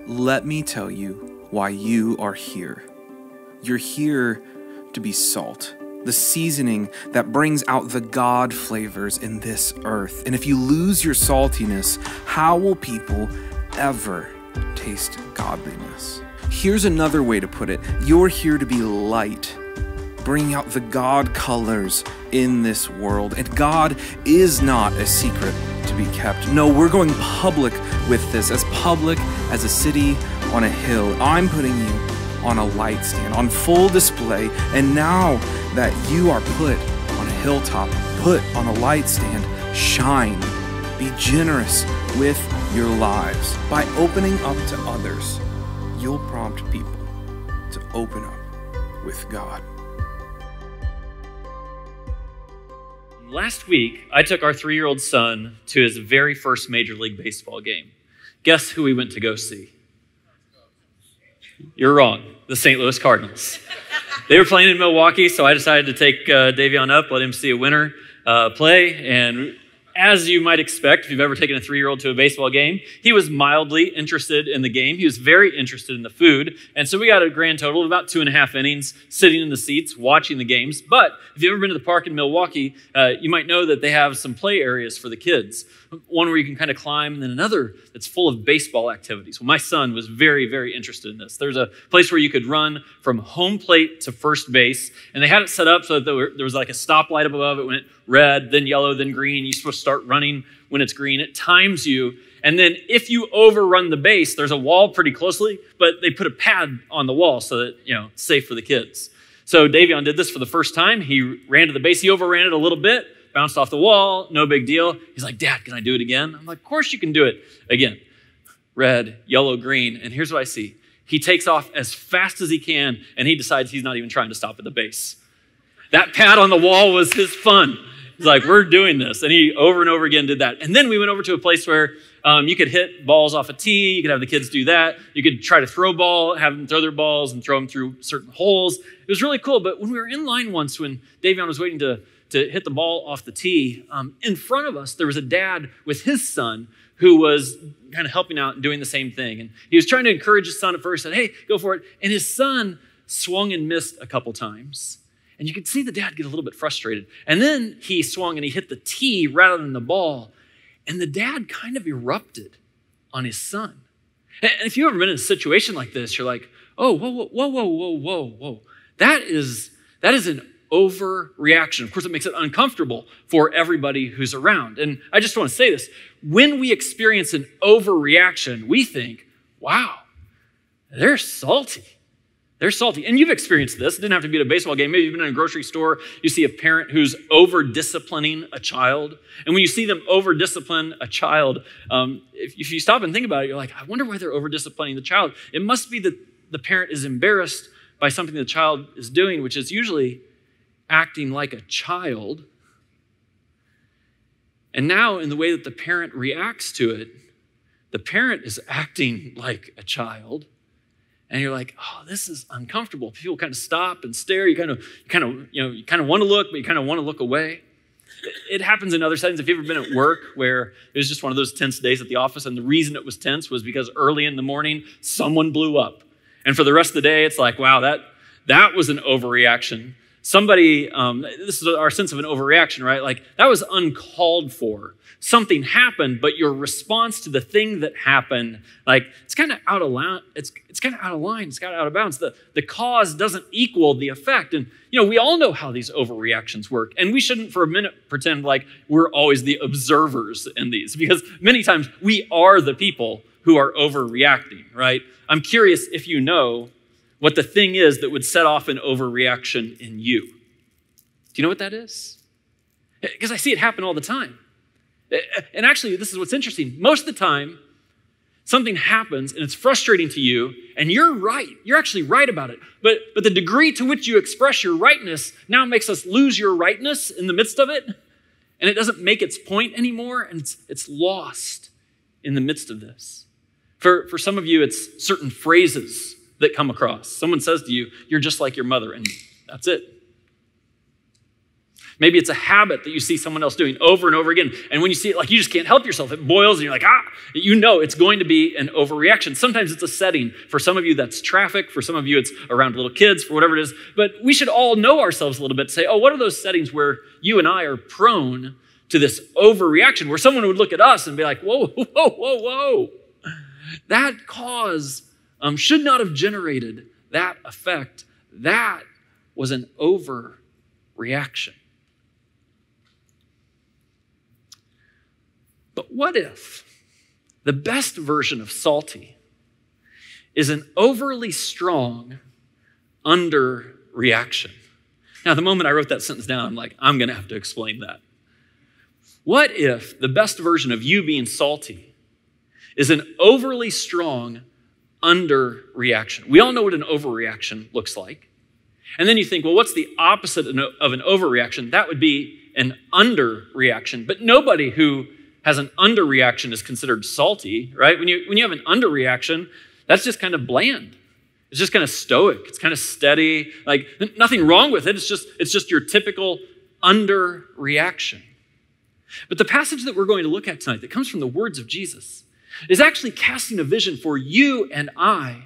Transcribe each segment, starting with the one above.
let me tell you why you are here. You're here to be salt, the seasoning that brings out the God flavors in this earth. And if you lose your saltiness, how will people ever taste godliness? Here's another way to put it. You're here to be light, bringing out the God colors in this world. And God is not a secret to be kept. No, we're going public with this, as public as a city on a hill. I'm putting you on a light stand, on full display. And now that you are put on a hilltop, put on a light stand, shine. Be generous with your lives. By opening up to others, you'll prompt people to open up with God. Last week, I took our 3-year-old son to his very first Major League Baseball game. Guess who we went to go see? You're wrong. The St. Louis Cardinals. They were playing in Milwaukee, so I decided to take Davion up, let him see a winner play. And as you might expect, if you've ever taken a 3-year-old to a baseball game, he was mildly interested in the game. He was very interested in the food. And so we got a grand total of about 2.5 innings sitting in the seats watching the games. But if you've ever been to the park in Milwaukee, you might know that they have some play areas for the kids. One where you can kind of climb, and then another that's full of baseball activities. Well, my son was very, very interested in this. There's a place where you could run from home plate to first base, and they had it set up so that there was like a stoplight up above. It went red, then yellow, then green. You're supposed to start running when it's green. It times you, and then if you overrun the base, there's a wall pretty closely, but they put a pad on the wall so that, it's safe for the kids. So Davion did this for the first time. He ran to the base. He overran it a little bit, bounced off the wall, no big deal. He's like, Dad, can I do it again? I'm like, of course you can do it again. Red, yellow, green. And here's what I see. He takes off as fast as he can, and he decides he's not even trying to stop at the base. That pad on the wall was his fun. He's like, we're doing this. And he over and over again did that. And then we went over to a place where you could hit balls off a tee. You could have the kids do that. You could try to throw a ball, have them throw their balls and throw them through certain holes. It was really cool. But when we were in line once, when Davion was waiting to hit the ball off the tee, in front of us, there was a dad with his son who was kind of helping out and doing the same thing. And he was trying to encourage his son at first, said, hey, go for it. And his son swung and missed a couple times. And you could see the dad get a little bit frustrated. And then he swung and he hit the tee rather than the ball. And the dad kind of erupted on his son. And if you've ever been in a situation like this, you're like, oh, whoa. That is an overreaction. Of course, it makes it uncomfortable for everybody who's around. And I just want to say this. When we experience an overreaction, we think, wow, they're salty. They're salty. And you've experienced this. It didn't have to be at a baseball game. Maybe you've been in a grocery store. You see a parent who's over-disciplining a child. And when you see them over-discipline a child, if you stop and think about it, you're like, I wonder why they're over-disciplining the child. It must be that the parent is embarrassed by something the child is doing, which is usually acting like a child. And now, in the way that the parent reacts to it, the parent is acting like a child. And you're like, oh, this is uncomfortable. People kind of stop and stare. You kind of want to look, but you kind of want to look away. It happens in other settings. If you've ever been at work where it was just one of those tense days at the office, and the reason it was tense was because early in the morning, someone blew up. And for the rest of the day, it's like, wow, that was an overreaction. Somebody, this is our sense of an overreaction, right? Like, that was uncalled for. Something happened, but your response to the thing that happened, like, it's kind of out of line. It's kind of out of line. It's kind of out of bounds. The cause doesn't equal the effect. And, we all know how these overreactions work. And we shouldn't for a minute pretend like we're always the observers in these, because many times we are the people who are overreacting, right? I'm curious if you know what the thing is that would set off an overreaction in you. Do you know what that is? Because I see it happen all the time. And actually, this is what's interesting. Most of the time, something happens and it's frustrating to you, and you're right. You're actually right about it. But the degree to which you express your rightness now makes us lose your rightness in the midst of it, and it doesn't make its point anymore, and it's lost in the midst of this. For some of you, it's certain phrases that come across. Someone says to you, you're just like your mother, and that's it. Maybe it's a habit that you see someone else doing over and over again. And when you see it, like, you just can't help yourself. It boils and you're like, you know it's going to be an overreaction. Sometimes it's a setting. For some of you, that's traffic. For some of you, it's around little kids, for whatever it is. But we should all know ourselves a little bit to say, what are those settings where you and I are prone to this overreaction, where someone would look at us and be like, whoa, whoa, whoa, whoa. That cause should not have generated that effect. That was an overreaction. But what if the best version of salty is an overly strong underreaction? Now, the moment I wrote that sentence down, I'm like, I'm going to have to explain that. What if the best version of you being salty is an overly strong underreaction? We all know what an overreaction looks like. And then you think, well, what's the opposite of an overreaction? That would be an underreaction. But nobody who has an underreaction is considered salty, right? When you have an underreaction, that's just kind of bland. It's just kind of stoic. It's kind of steady. Like, nothing wrong with it. It's just your typical underreaction. But the passage that we're going to look at tonight that comes from the words of Jesus is actually casting a vision for you and I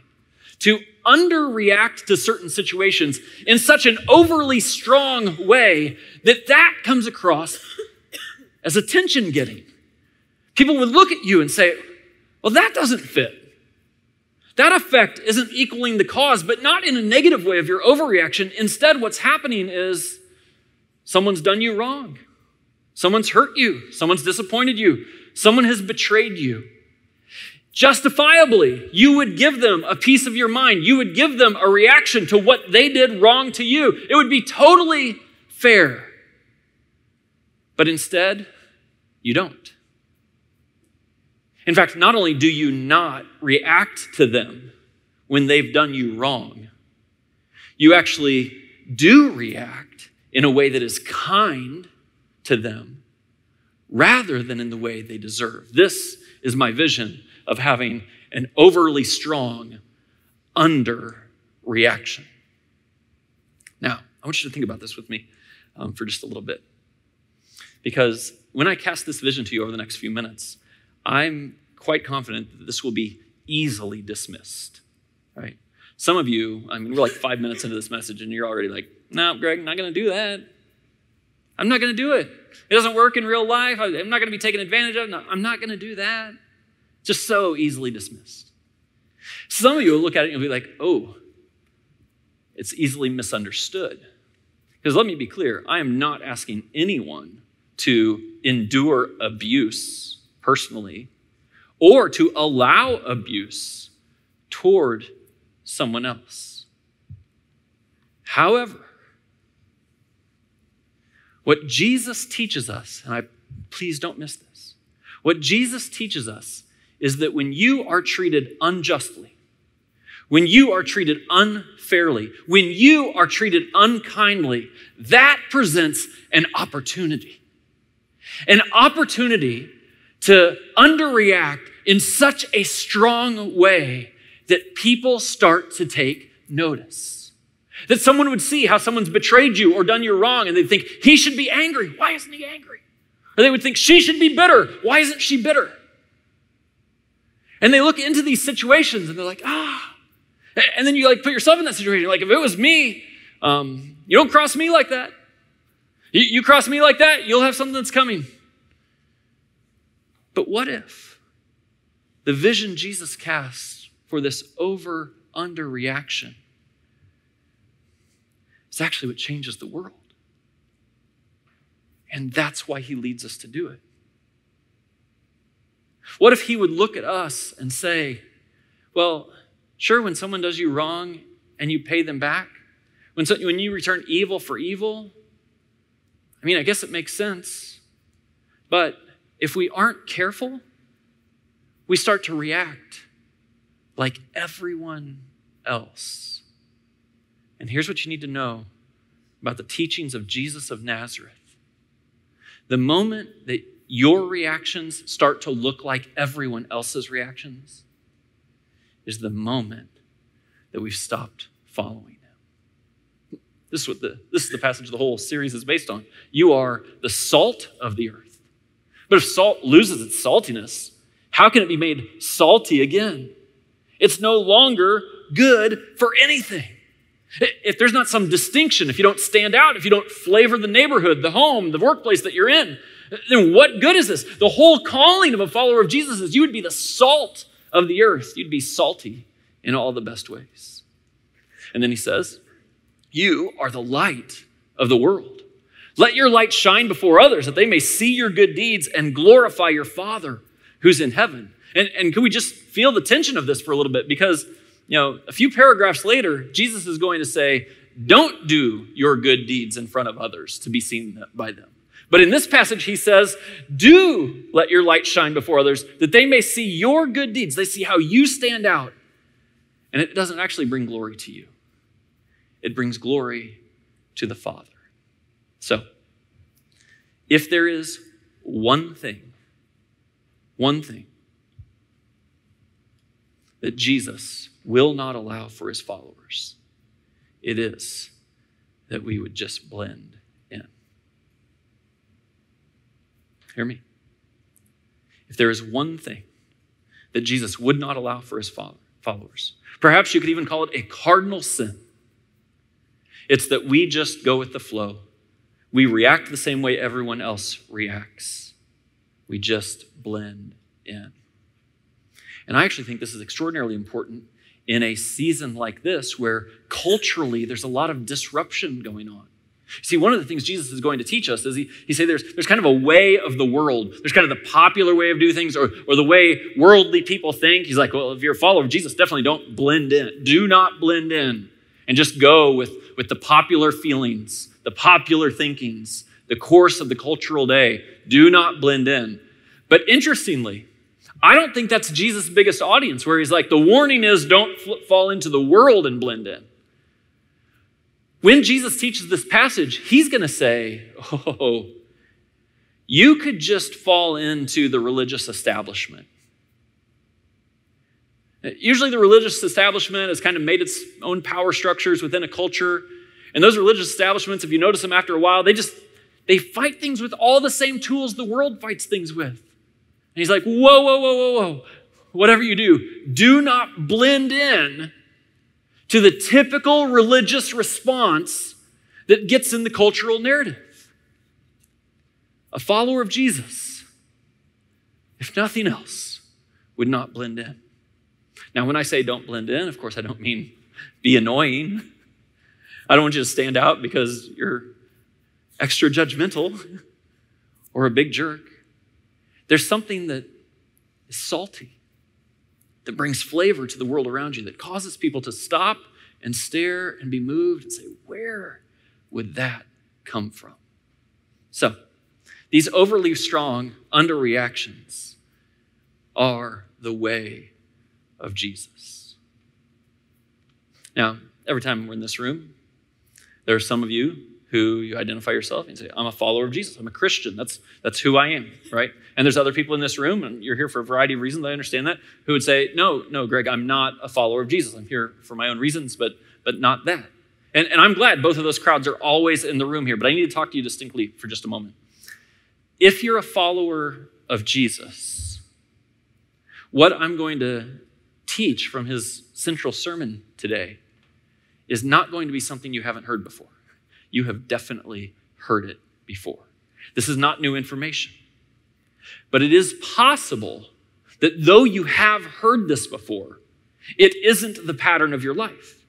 to underreact to certain situations in such an overly strong way that comes across as attention-getting. People would look at you and say, well, that doesn't fit. That effect isn't equaling the cause, but not in a negative way of your overreaction. Instead, what's happening is someone's done you wrong. Someone's hurt you. Someone's disappointed you. Someone has betrayed you. Justifiably, you would give them a piece of your mind. You would give them a reaction to what they did wrong to you. It would be totally fair. But instead, you don't. In fact, not only do you not react to them when they've done you wrong, you actually do react in a way that is kind to them rather than in the way they deserve. This is my vision of having an overly strong underreaction. Now, I want you to think about this with me for just a little bit. Because when I cast this vision to you over the next few minutes, I'm quite confident that this will be easily dismissed, right? Some of you, we're like 5 minutes into this message and you're already like, no, Greg, I'm not going to do that. I'm not going to do it. It doesn't work in real life. I'm not going to be taken advantage of. No, I'm not going to do that. Just so easily dismissed. Some of you will look at it and be like, oh, it's easily misunderstood. Because let me be clear, I am not asking anyone to endure abuse personally or to allow abuse toward someone else. However, what Jesus teaches us, and please don't miss this, what Jesus teaches us is that when you are treated unjustly, when you are treated unfairly, when you are treated unkindly, that presents an opportunity. An opportunity to underreact in such a strong way that people start to take notice. That someone would see how someone's betrayed you or done you wrong and they'd think, he should be angry. Why isn't he angry? Or they would think, she should be bitter. Why isn't she bitter? And they look into these situations and they're like, And then you put yourself in that situation. Like, if it was me, you don't cross me like that. You cross me like that, you'll have something that's coming. But what if the vision Jesus casts for this over-under reaction is actually what changes the world? And that's why he leads us to do it. What if he would look at us and say, well, sure, when someone does you wrong and you pay them back, when you return evil for evil, I guess it makes sense. But if we aren't careful, we start to react like everyone else. And here's what you need to know about the teachings of Jesus of Nazareth. The moment that your reactions start to look like everyone else's reactions is the moment that we've stopped following him. This is the passage the whole series is based on. You are the salt of the earth. But if salt loses its saltiness, how can it be made salty again? It's no longer good for anything. If there's not some distinction, if you don't stand out, if you don't flavor the neighborhood, the home, the workplace that you're in, then what good is this? The whole calling of a follower of Jesus is you would be the salt of the earth. You'd be salty in all the best ways. And then he says, you are the light of the world. Let your light shine before others that they may see your good deeds and glorify your Father who's in heaven. And can we just feel the tension of this for a little bit? Because, a few paragraphs later, Jesus is going to say, don't do your good deeds in front of others to be seen by them. But in this passage, he says, do let your light shine before others that they may see your good deeds. They see how you stand out. And it doesn't actually bring glory to you. It brings glory to the Father. So, if there is one thing that Jesus will not allow for his followers, it is that we would just blend in. Hear me? If there is one thing that Jesus would not allow for his followers, perhaps you could even call it a cardinal sin, it's that we just go with the flow. We react the same way everyone else reacts. We just blend in. And I actually think this is extraordinarily important in a season like this where culturally there's a lot of disruption going on. See, one of the things Jesus is going to teach us is he say there's kind of a way of the world. There's kind of the popular way of doing things or the way worldly people think. He's like, well, if you're a follower of Jesus, definitely don't blend in. Do not blend in and just go with the popular feelings, the popular thinkings, the course of the cultural day. Do not blend in. But interestingly, I don't think that's Jesus' biggest audience where he's like, the warning is don't fall into the world and blend in. When Jesus teaches this passage, he's going to say, oh, you could just fall into the religious establishment. Usually the religious establishment has kind of made its own power structures within a culture. And those religious establishments, if you notice them after a while, they fight things with all the same tools the world fights things with. And he's like, whoa. Whatever you do not blend in to the typical religious response that gets in the cultural narrative. A follower of Jesus, if nothing else, would not blend in. Now, when I say don't blend in, of course, I don't mean be annoying. I don't want you to stand out because you're extra judgmental or a big jerk. There's something that is salty, that brings flavor to the world around you, that causes people to stop and stare and be moved and say, where would that come from? So, these overly strong underreactions are the way of Jesus. Now, every time we're in this room, there are some of you who you identify yourself and say, I'm a follower of Jesus. I'm a Christian. That's who I am, right? And there's other people in this room, and you're here for a variety of reasons, I understand that, who would say, no, Greg, I'm not a follower of Jesus. I'm here for my own reasons, but not that. And I'm glad both of those crowds are always in the room here, but I need to talk to you distinctly for just a moment. If you're a follower of Jesus, what I'm going to teach from his central sermon today is not going to be something you haven't heard before. You have definitely heard it before. This is not new information. But it is possible that though you have heard this before, it isn't the pattern of your life.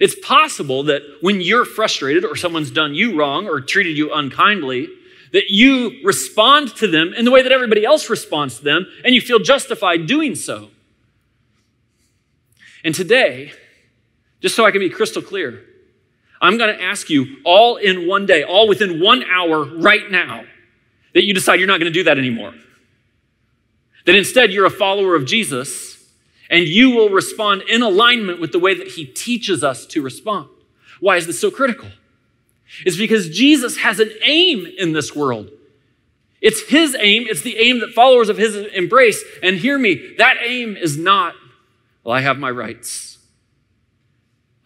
It's possible that when you're frustrated or someone's done you wrong or treated you unkindly, that you respond to them in the way that everybody else responds to them, and you feel justified doing so. And today, just so I can be crystal clear, I'm going to ask you all in one day, all within 1 hour right now, that you decide you're not going to do that anymore. That instead you're a follower of Jesus and you will respond in alignment with the way that he teaches us to respond. Why is this so critical? It's because Jesus has an aim in this world. It's his aim. It's the aim that followers of his embrace. And hear me, that aim is not, well, I have my rights.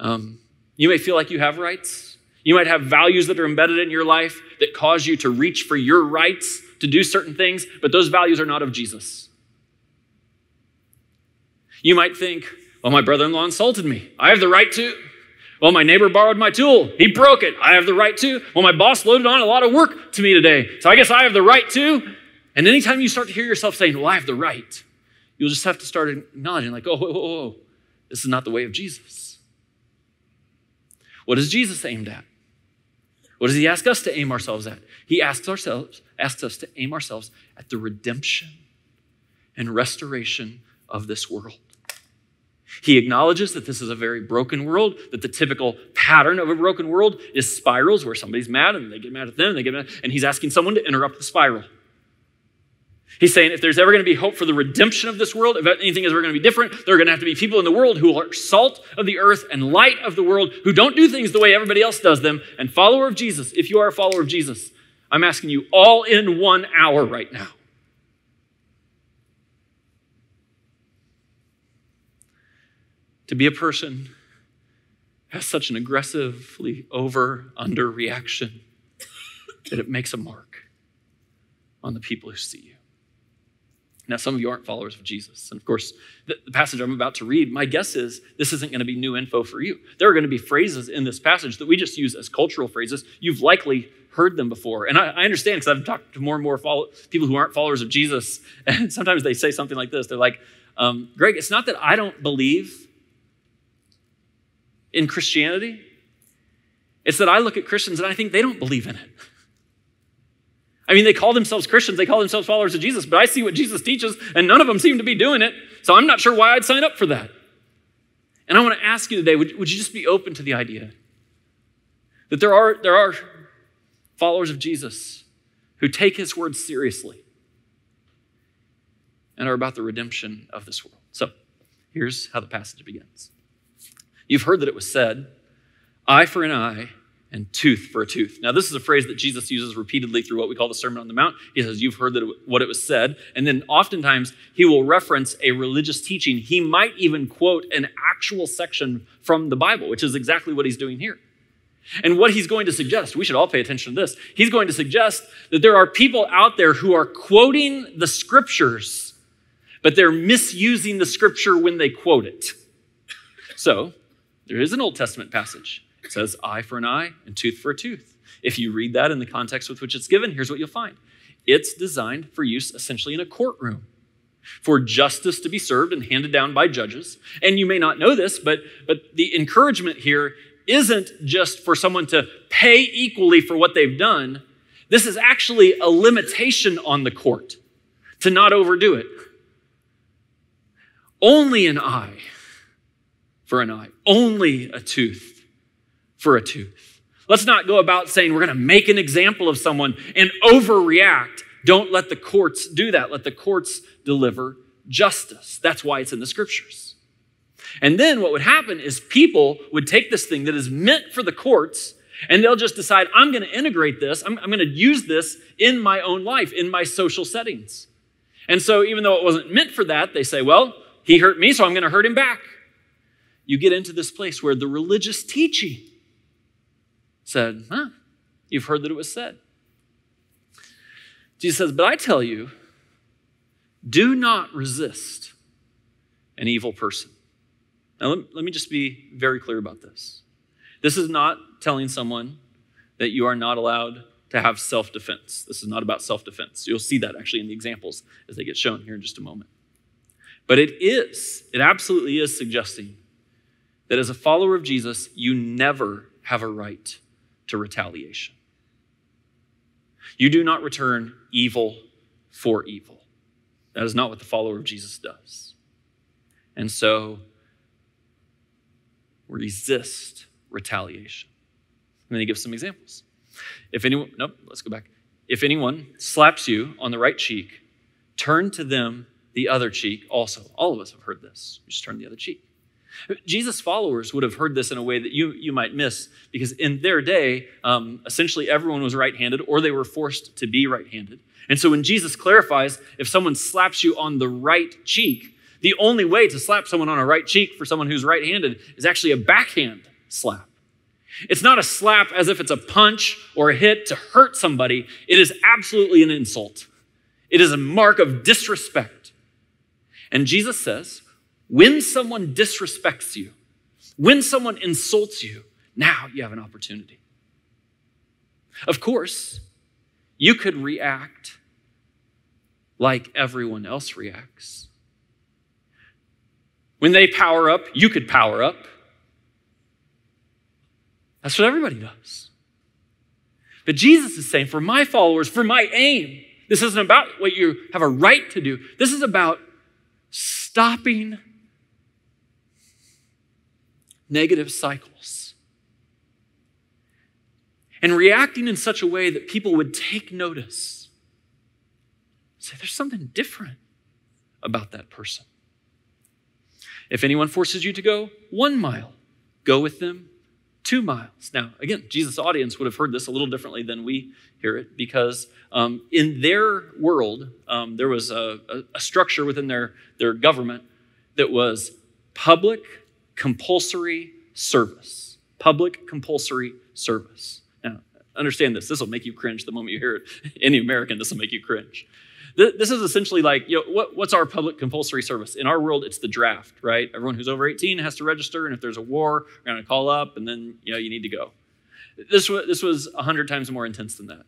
You may feel like you have rights. You might have values that are embedded in your life that cause you to reach for your rights to do certain things, but those values are not of Jesus. You might think, well, my brother-in-law insulted me. I have the right to. Well, my neighbor borrowed my tool. He broke it. I have the right to. Well, my boss loaded on a lot of work to me today, so I guess I have the right to. And anytime you start to hear yourself saying, well, I have the right, you'll just have to start acknowledging like, oh, whoa, whoa, whoa. This is not the way of Jesus. What is Jesus aimed at? What does he ask us to aim ourselves at? He asks us to aim ourselves at the redemption and restoration of this world. He acknowledges that this is a very broken world, that the typical pattern of a broken world is spirals where somebody's mad and they get mad at them, and he's asking someone to interrupt the spiral. He's saying if there's ever going to be hope for the redemption of this world, if anything is ever going to be different, there are going to have to be people in the world who are salt of the earth and light of the world, who don't do things the way everybody else does them. And follower of Jesus, if you are a follower of Jesus, I'm asking you all in 1 hour right now. To be a person has such an aggressively under reaction that it makes a mark on the people who see you. Now, some of you aren't followers of Jesus. And of course, the passage I'm about to read, my guess is this isn't going to be new info for you. There are going to be phrases in this passage that we just use as cultural phrases. You've likely heard them before. And I understand because I've talked to more and more people who aren't followers of Jesus. And sometimes they say something like this. They're like, Greg, it's not that I don't believe in Christianity. It's that I look at Christians and I think they don't believe in it. I mean, they call themselves Christians, they call themselves followers of Jesus, but I see what Jesus teaches and none of them seem to be doing it. So I'm not sure why I'd sign up for that. And I want to ask you today, would you just be open to the idea that there are followers of Jesus who take his word seriously and are about the redemption of this world? So here's how the passage begins. You've heard that it was said, eye for an eye and tooth for a tooth. Now, this is a phrase that Jesus uses repeatedly through what we call the Sermon on the Mount. He says, you've heard what it was said. And then oftentimes he will reference a religious teaching. He might even quote an actual section from the Bible, which is exactly what he's doing here. And what he's going to suggest, we should all pay attention to this. He's going to suggest that there are people out there who are quoting the scriptures, but they're misusing the scripture when they quote it. So, there is an Old Testament passage. It says eye for an eye and tooth for a tooth. If you read that in the context with which it's given, here's what you'll find. It's designed for use essentially in a courtroom, for justice to be served and handed down by judges. And you may not know this, but the encouragement here isn't just for someone to pay equally for what they've done. This is actually a limitation on the court to not overdo it. Only an eye for an eye, only a tooth for a tooth. Let's not go about saying we're going to make an example of someone and overreact. Don't let the courts do that. Let the courts deliver justice. That's why it's in the scriptures. And then what would happen is people would take this thing that is meant for the courts and they'll just decide, I'm going to integrate this. I'm going to use this in my own life, in my social settings. And so even though it wasn't meant for that, they say, well, he hurt me, so I'm going to hurt him back. You get into this place where the religious teaching said, you've heard that it was said. Jesus says, but I tell you, do not resist an evil person. Now, let me just be very clear about this. This is not telling someone that you are not allowed to have self-defense. This is not about self-defense. You'll see that actually in the examples as they get shown here in just a moment. But it absolutely is suggesting that as a follower of Jesus, you never have a right to retaliation. You do not return evil for evil. That is not what the follower of Jesus does. And so, resist retaliation. And then he gives some examples. If anyone slaps you on the right cheek, turn to them the other cheek also. All of us have heard this. You just turn the other cheek. Jesus' followers would have heard this in a way that you might miss, because in their day, essentially everyone was right-handed or they were forced to be right-handed. And so when Jesus clarifies, if someone slaps you on the right cheek, the only way to slap someone on a right cheek for someone who's right-handed is actually a backhand slap. It's not a slap as if it's a punch or a hit to hurt somebody. It is absolutely an insult. It is a mark of disrespect. And Jesus says, when someone disrespects you, when someone insults you, now you have an opportunity. Of course, you could react like everyone else reacts. When they power up, you could power up. That's what everybody does. But Jesus is saying, for my followers, for my aim, this isn't about what you have a right to do. This is about stopping negative cycles and reacting in such a way that people would take notice. Say, there's something different about that person. If anyone forces you to go 1 mile, go with them 2 miles. Now, again, Jesus' audience would have heard this a little differently than we hear it because in their world, there was a structure within their government that was public compulsory service. Public compulsory service. Now, understand this. This will make you cringe the moment you hear it. Any American, this will make you cringe. This is essentially like, what's our public compulsory service? In our world, it's the draft, right? Everyone who's over 18 has to register, and if there's a war, we're going to call up, and then you need to go. This was 100 times more intense than that.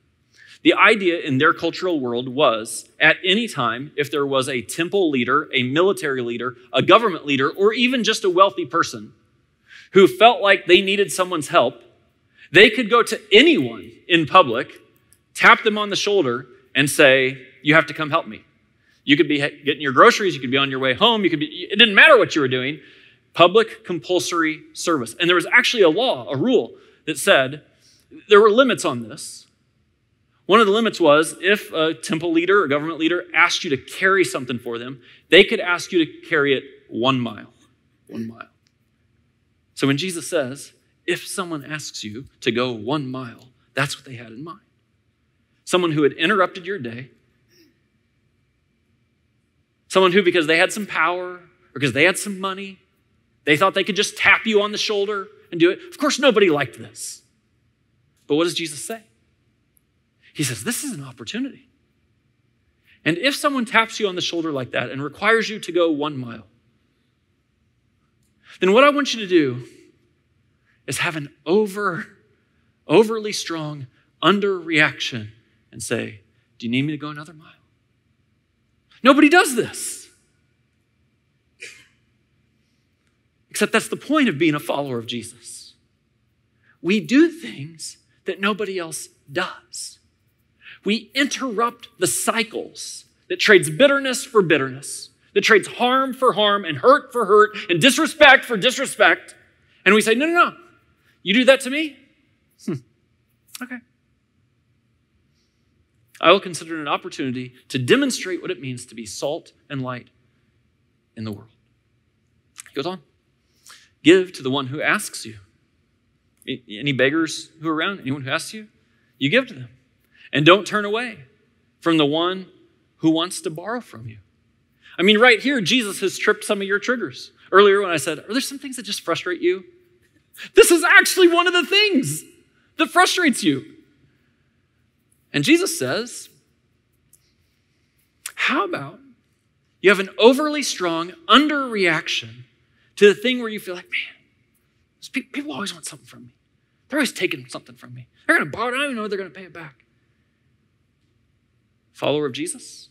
The idea in their cultural world was, at any time, if there was a temple leader, a military leader, a government leader, or even just a wealthy person who felt like they needed someone's help, they could go to anyone in public, tap them on the shoulder, and say, you have to come help me. You could be getting your groceries. You could be on your way home. It didn't matter what you were doing. Public compulsory service. And there was actually a law, a rule that said there were limits on this. One of the limits was if a temple leader or government leader asked you to carry something for them, they could ask you to carry it 1 mile. 1 mile. So when Jesus says, if someone asks you to go 1 mile, that's what they had in mind. Someone who had interrupted your day. Someone who, because they had some power, or because they had some money, they thought they could just tap you on the shoulder and do it. Of course, nobody liked this. But what does Jesus say? He says, this is an opportunity. And if someone taps you on the shoulder like that and requires you to go 1 mile, then what I want you to do is have an overly strong underreaction and say, do you need me to go another mile? Nobody does this. Except that's the point of being a follower of Jesus. We do things that nobody else does. We interrupt the cycles that trades bitterness for bitterness, that trades harm for harm and hurt for hurt and disrespect for disrespect. And we say, no. You do that to me? Okay. I will consider it an opportunity to demonstrate what it means to be salt and light in the world. He goes on. Give to the one who asks you. Any beggars who are around, anyone who asks you, you give to them. And don't turn away from the one who wants to borrow from you. I mean, right here, Jesus has tripped some of your triggers. Earlier when I said, are there some things that just frustrate you? This is actually one of the things that frustrates you. And Jesus says, how about you have an overly strong underreaction to the thing where you feel like, man, people always want something from me. They're always taking something from me. They're going to borrow it. I don't even know if they're going to pay it back. Follower of Jesus?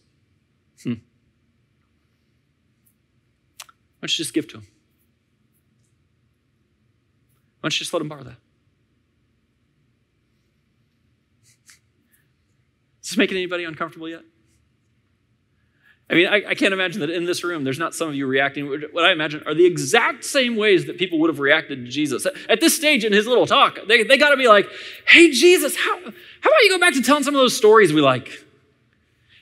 Why don't you just give to him? Why don't you just let him borrow that? Is this making anybody uncomfortable yet? I mean, I can't imagine that in this room, there's not some of you reacting. What I imagine are the exact same ways that people would have reacted to Jesus. At this stage in his little talk, they got to be like, hey, Jesus, how about you go back to telling some of those stories we like?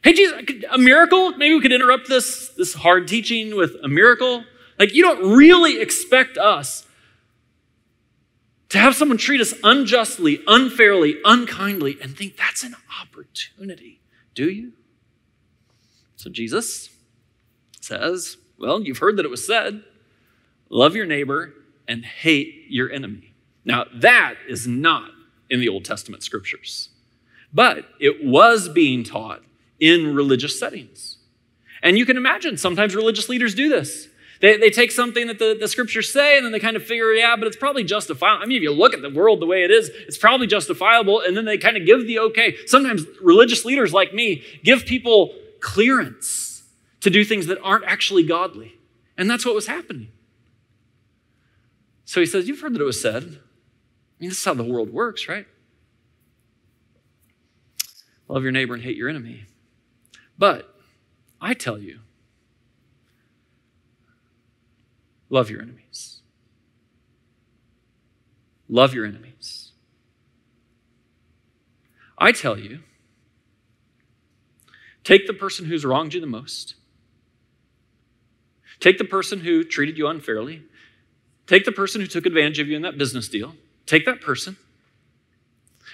Hey, Jesus, a miracle? Maybe we could interrupt this hard teaching with a miracle. Like, you don't really expect us to have someone treat us unjustly, unfairly, unkindly, and think that's an opportunity, do you? So Jesus says, well, you've heard that it was said, love your neighbor and hate your enemy. Now, that is not in the Old Testament scriptures, but it was being taught in religious settings. And you can imagine sometimes religious leaders do this. They take something that the scriptures say, and then they kind of figure, yeah, but it's probably justifiable. I mean, if you look at the world the way it is, it's probably justifiable, and then they kind of give the okay. Sometimes religious leaders like me give people clearance to do things that aren't actually godly. And that's what was happening. So he says, you've heard that it was said. I mean, this is how the world works, right? Love your neighbor and hate your enemy. But I tell you, love your enemies. Love your enemies. I tell you, take the person who's wronged you the most. Take the person who treated you unfairly. Take the person who took advantage of you in that business deal. Take that person.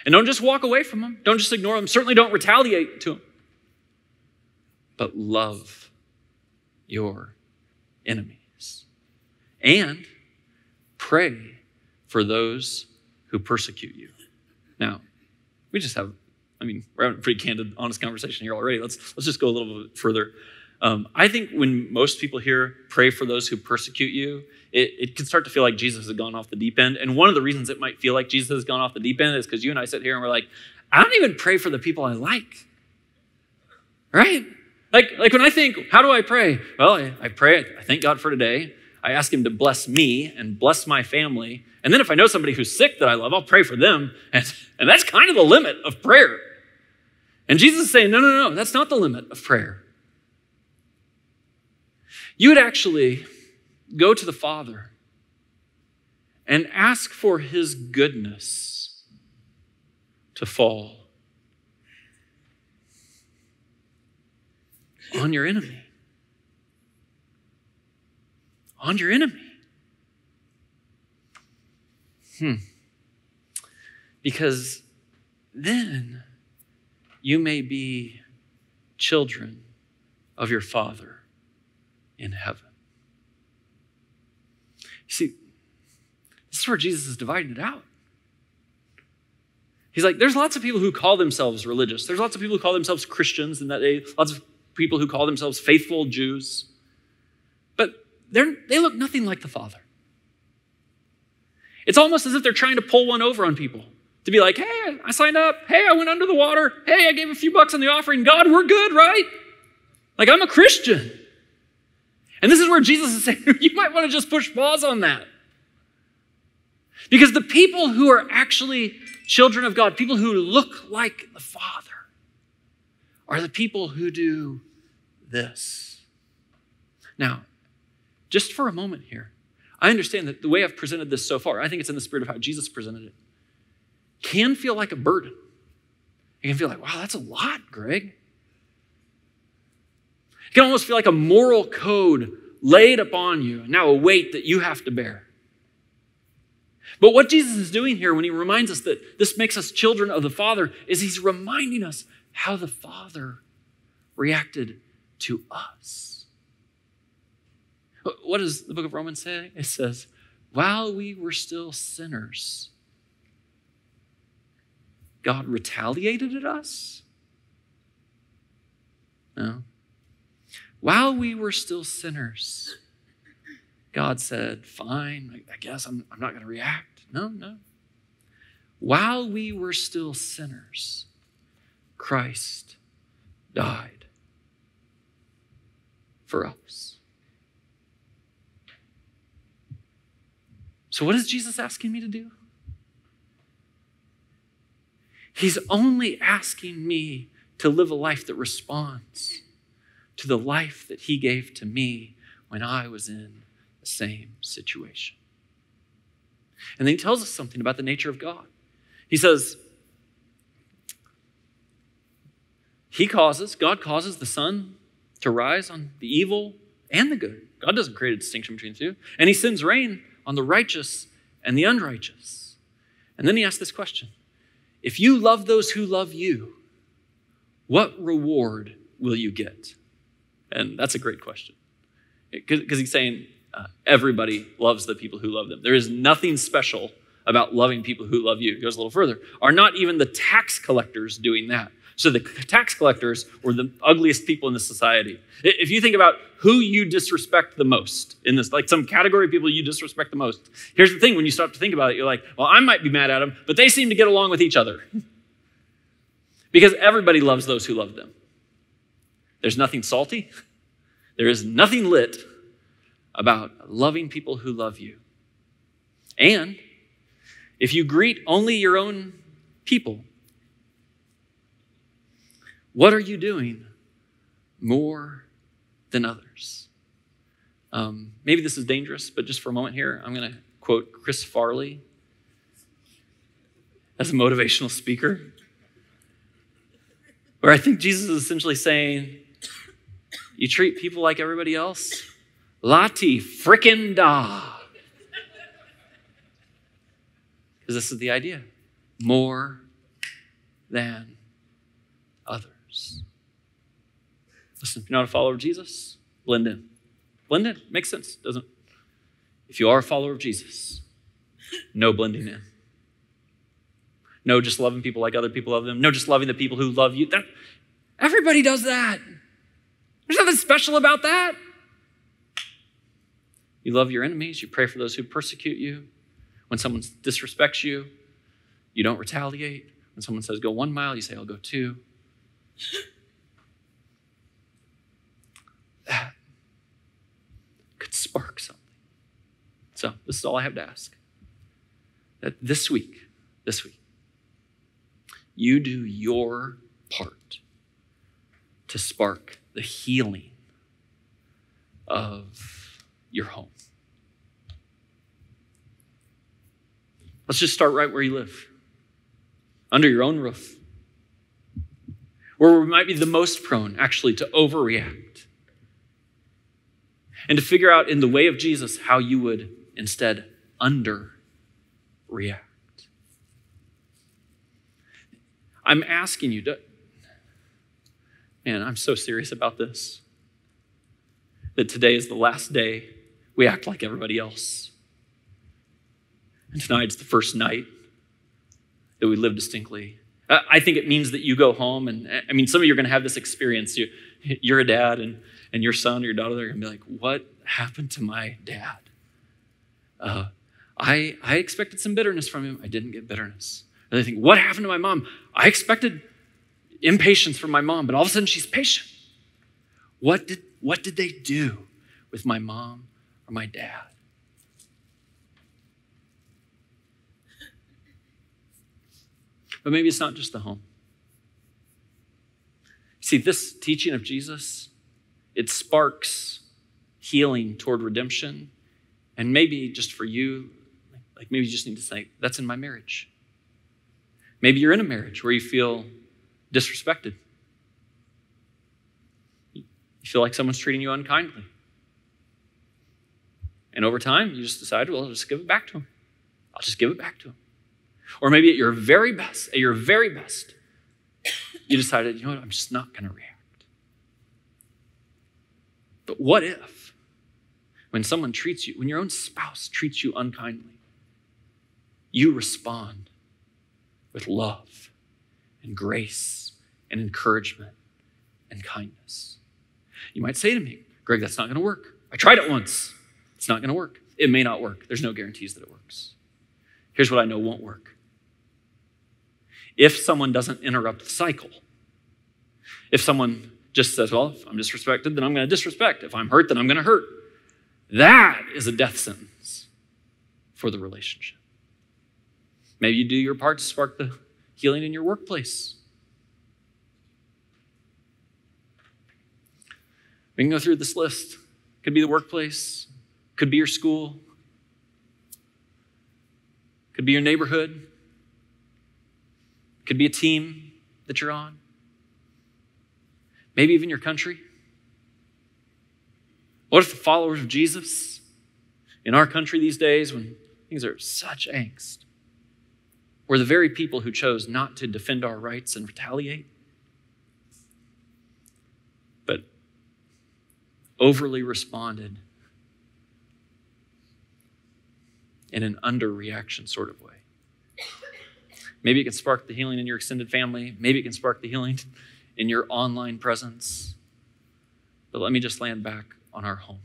And don't just walk away from them. Don't just ignore them. Certainly don't retaliate to them. But love your enemies. And pray for those who persecute you. Now, we're having a pretty candid, honest conversation here already. Let's just go a little bit further. I think when most people hear pray for those who persecute you, it can start to feel like Jesus has gone off the deep end. And one of the reasons it might feel like Jesus has gone off the deep end is because you and I sit here and we're like, I don't even pray for the people I like. Right? Like when I think, how do I pray? Well, I pray, I thank God for today. I ask him to bless me and bless my family. And then if I know somebody who's sick that I love, I'll pray for them. And that's kind of the limit of prayer. And Jesus is saying, no, that's not the limit of prayer. You would actually go to the Father and ask for his goodness to fall on your enemy. On your enemy. Because then you may be children of your Father in heaven. You see, this is where Jesus is dividing it out. He's like, there's lots of people who call themselves religious. There's lots of people who call themselves Christians in that day. Lots of people who call themselves faithful Jews. But they look nothing like the Father. It's almost as if they're trying to pull one over on people. To be like, hey, I signed up. Hey, I went under the water. Hey, I gave a few bucks on the offering. God, we're good, right? Like, I'm a Christian. And this is where Jesus is saying, you might want to just push pause on that. Because the people who are actually children of God, people who look like the Father, are the people who do this. Now, just for a moment here, I understand that the way I've presented this so far, I think it's in the spirit of how Jesus presented it, can feel like a burden. It can feel like, wow, that's a lot, Greg. It can almost feel like a moral code laid upon you, and now a weight that you have to bear. But what Jesus is doing here when he reminds us that this makes us children of the Father is he's reminding us how the Father reacted to us. What does the book of Romans say? It says, while we were still sinners, God retaliated at us? No. While we were still sinners, God said, fine, I guess I'm not going to react. No. While we were still sinners, Christ died for us. So what is Jesus asking me to do? He's only asking me to live a life that responds to the life that he gave to me when I was in the same situation. And then he tells us something about the nature of God. He says, God causes the sun to rise on the evil and the good. God doesn't create a distinction between the two. And he sends rain on the righteous and the unrighteous. And then he asks this question. If you love those who love you, what reward will you get? And that's a great question. Because he's saying everybody loves the people who love them. There is nothing special about loving people who love you. It goes a little further. Are not even the tax collectors doing that? So the tax collectors were the ugliest people in the society. If you think about who you disrespect the most in this, like some category of people you disrespect the most, here's the thing, when you start to think about it, you're like, well, I might be mad at them, but they seem to get along with each other. Because everybody loves those who love them. There's nothing salty. There is nothing lit about loving people who love you. And if you greet only your own people, what are you doing more than others? Maybe this is dangerous, but just for a moment here, I'm going to quote Chris Farley as a motivational speaker, where I think Jesus is essentially saying, you treat people like everybody else, Lati frickin' da. Because this is the idea. More than others. Listen, if you're not a follower of Jesus, blend in. Blend in. Makes sense, doesn't it? If you are a follower of Jesus, no blending in. No just loving people like other people love them. No just loving the people who love you. Everybody does that. There's nothing special about that. You love your enemies. You pray for those who persecute you. When someone disrespects you, you don't retaliate. When someone says go 1 mile, you say I'll go 2. That could spark something. So this is all I have to ask. That this week, you do your part to spark the healing of your home. Let's just start right where you live, under your own roof, where we might be the most prone, actually, to overreact and to figure out in the way of Jesus how you would instead underreact. I'm asking you to, man, I'm so serious about this, that today is the last day we act like everybody else. And tonight's the first night that we live distinctly. I think it means that you go home, and I mean, some of you are going to have this experience. You're a dad, and your son or your daughter, they're going to be like, what happened to my dad? I expected some bitterness from him. I didn't get bitterness. And they think, what happened to my mom? I expected impatience from my mom, but all of a sudden she's patient. What did they do with my mom or my dad? But maybe it's not just the home. See, this teaching of Jesus, it sparks healing toward redemption. And maybe just for you, like maybe you just need to say, that's in my marriage. Maybe you're in a marriage where you feel disrespected. You feel like someone's treating you unkindly. And over time, you just decide, well, I'll just give it back to him. I'll just give it back to him. Or maybe at your very best, you decided, you know what, I'm just not going to react. But what if, when someone treats you, when your own spouse treats you unkindly, you respond with love and grace and encouragement and kindness? You might say to me, Greg, that's not going to work. I tried it once. It's not going to work. It may not work. There's no guarantees that it works. Here's what I know won't work. If someone doesn't interrupt the cycle, if someone just says, well, if I'm disrespected, then I'm going to disrespect. If I'm hurt, then I'm going to hurt. That is a death sentence for the relationship. Maybe you do your part to spark the healing in your workplace. We can go through this list. Could be the workplace. Could be your school. Could be your neighborhood. Could be a team that you're on. Maybe even your country. What if the followers of Jesus in our country these days, when things are such angst, were the very people who chose not to defend our rights and retaliate, but overly responded in an underreaction sort of way? Maybe it can spark the healing in your extended family. Maybe it can spark the healing in your online presence. But let me just land back on our home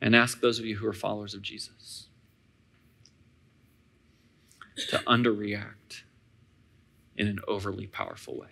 and ask those of you who are followers of Jesus to underreact in an overly powerful way.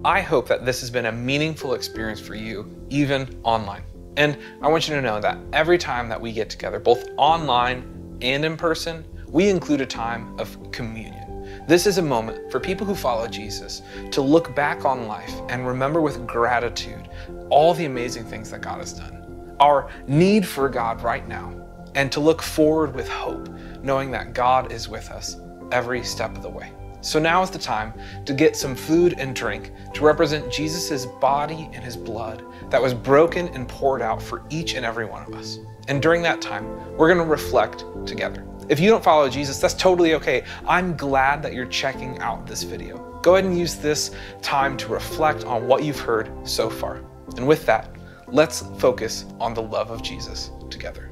I hope that this has been a meaningful experience for you, even online. And I want you to know that every time that we get together, both online and in person, we include a time of communion. This is a moment for people who follow Jesus to look back on life and remember with gratitude all the amazing things that God has done, our need for God right now, and to look forward with hope, knowing that God is with us every step of the way. So now is the time to get some food and drink to represent Jesus' body and his blood that was broken and poured out for each and every one of us. And during that time, we're going to reflect together. If you don't follow Jesus, that's totally okay. I'm glad that you're checking out this video. Go ahead and use this time to reflect on what you've heard so far. And with that, let's focus on the love of Jesus together.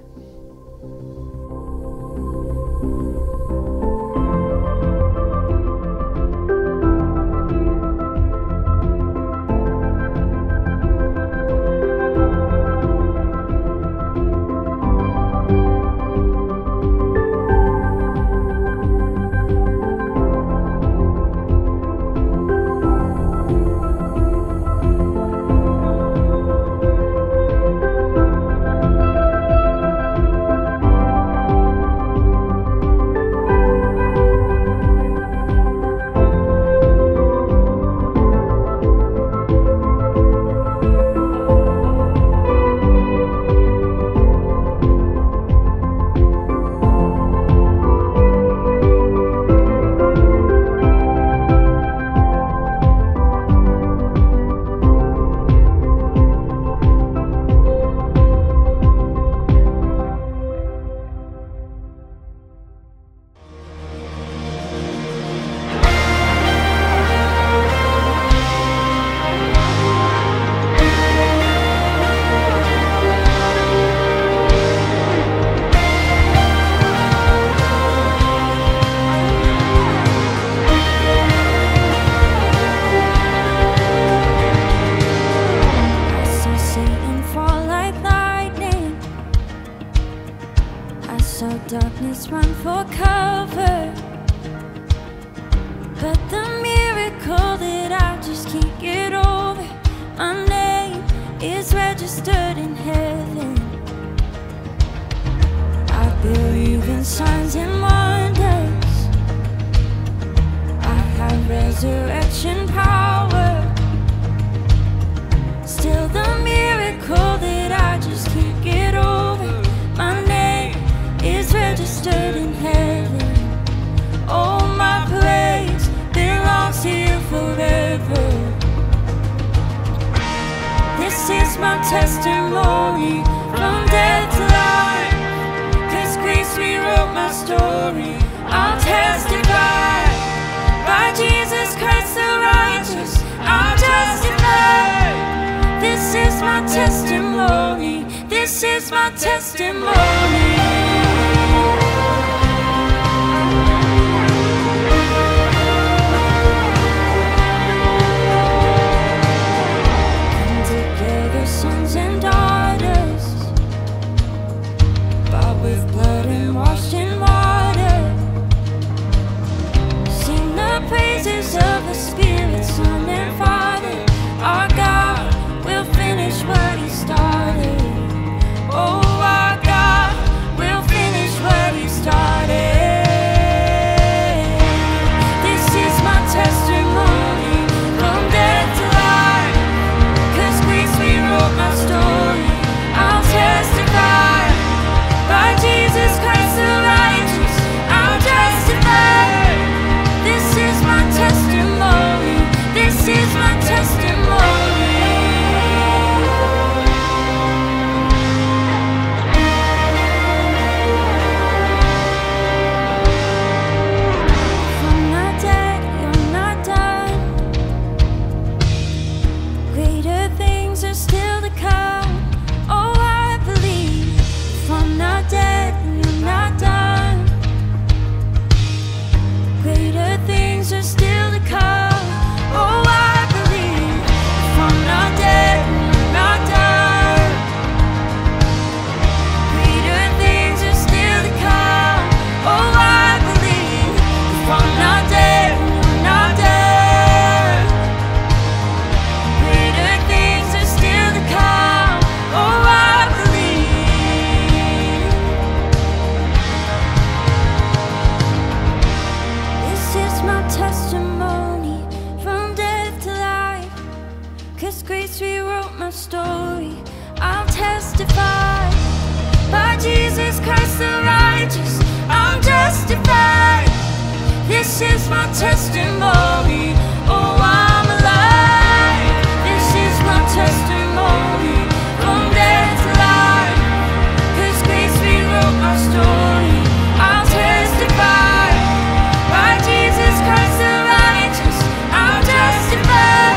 Darkness run for cover, but the miracle that I just can't get over, my name is registered in heaven. I believe in signs and wonders, I have resurrection power. Still the miracle that I just can't get over, my name is registered in heaven. Oh, my praise belongs to you forever. This is my testimony from death to life, 'cause grace rewrote my story. I'll testify by Jesus Christ the righteous. I'll testify. This is my testimony. This is my testimony. Sons and daughters, bought with blood and washed in water. Sing the praises of the Spirit, Son and Father. Our God will finish what He started. Oh, our God This is my testimony. Oh, I'm alive. This is my testimony. From death to life. 'Cause grace rewrote my story. I'll testify. By Jesus Christ the righteous, I'll testify.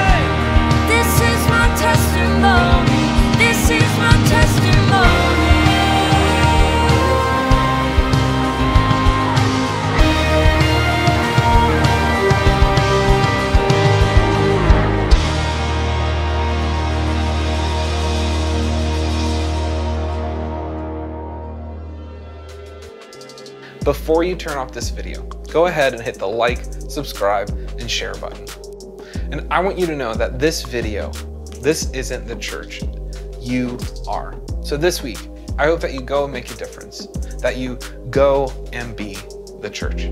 This is my testimony. This is my testimony. Before you turn off this video, go ahead and hit the like, subscribe, and share button. And I want you to know that this video, this isn't the church. You are. So this week, I hope that you go and make a difference, that you go and be the church.